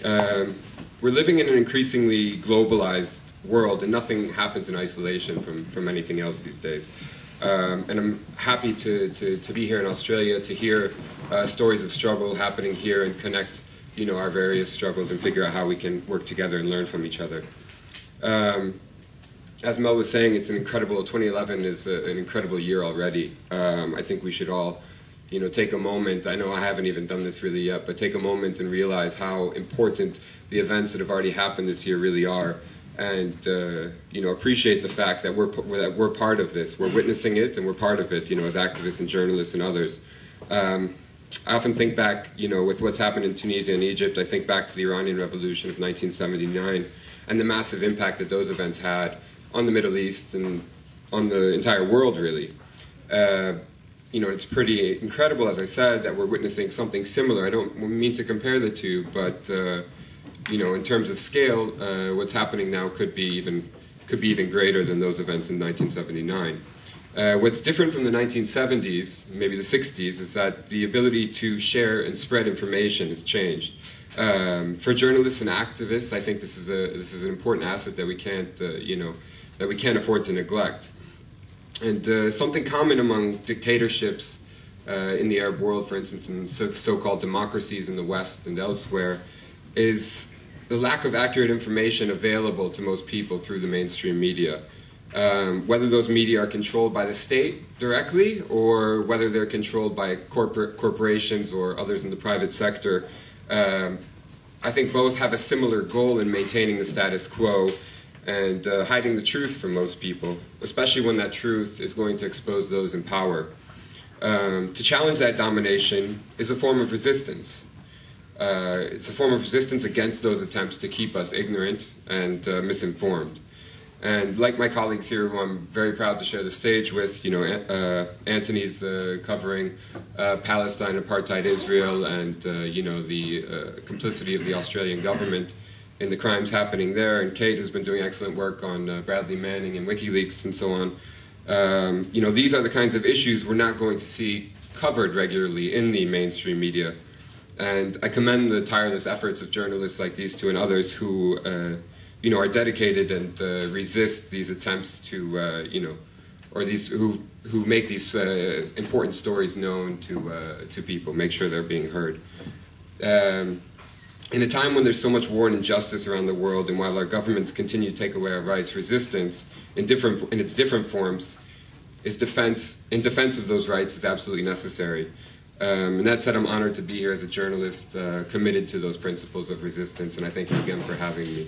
We're living in an increasingly globalized world, and nothing happens in isolation from anything else these days. And I'm happy to be here in Australia, to hear stories of struggle happening here and connect, our various struggles and figure out how we can work together and learn from each other. As Mel was saying, it's an incredible, 2011 is an incredible year already. I think we should all, take a moment. I know I haven't even done this really yet, but take a moment and realize how important the events that have already happened this year really are. And, appreciate the fact that we're part of this. We're witnessing it and we're part of it, as activists and journalists and others. I often think back, with what's happened in Tunisia and Egypt, I think back to the Iranian Revolution of 1979 and the massive impact that those events had on the Middle East and on the entire world, really. It's pretty incredible, as I said, that we're witnessing something similar. I don't mean to compare the two, but in terms of scale, what's happening now could be even greater than those events in 1979. What's different from the 1970s, maybe the 60s, is that the ability to share and spread information has changed. For journalists and activists, I think this is an important asset that we can't afford to neglect. And something common among dictatorships in the Arab world, for instance, and so-called democracies in the West and elsewhere, is the lack of accurate information available to most people through the mainstream media. Whether those media are controlled by the state directly or whether they're controlled by corporations or others in the private sector, I think both have a similar goal in maintaining the status quo and hiding the truth from most people, especially when that truth is going to expose those in power. To challenge that domination is a form of resistance. It's a form of resistance against those attempts to keep us ignorant and misinformed. And like my colleagues here, who I'm very proud to share the stage with, Anthony's covering Palestine, apartheid Israel, and the complicity of the Australian government in the crimes happening there, and Kate, who's been doing excellent work on Bradley Manning and WikiLeaks and so on. These are the kinds of issues we're not going to see covered regularly in the mainstream media. And I commend the tireless efforts of journalists like these two and others who, are dedicated and resist these attempts to, or these who make these important stories known to people, make sure they're being heard. In a time when there's so much war and injustice around the world, and while our governments continue to take away our rights, resistance in its different forms in defense of those rights is absolutely necessary. And that said, I'm honored to be here as a journalist committed to those principles of resistance, and I thank you again for having me.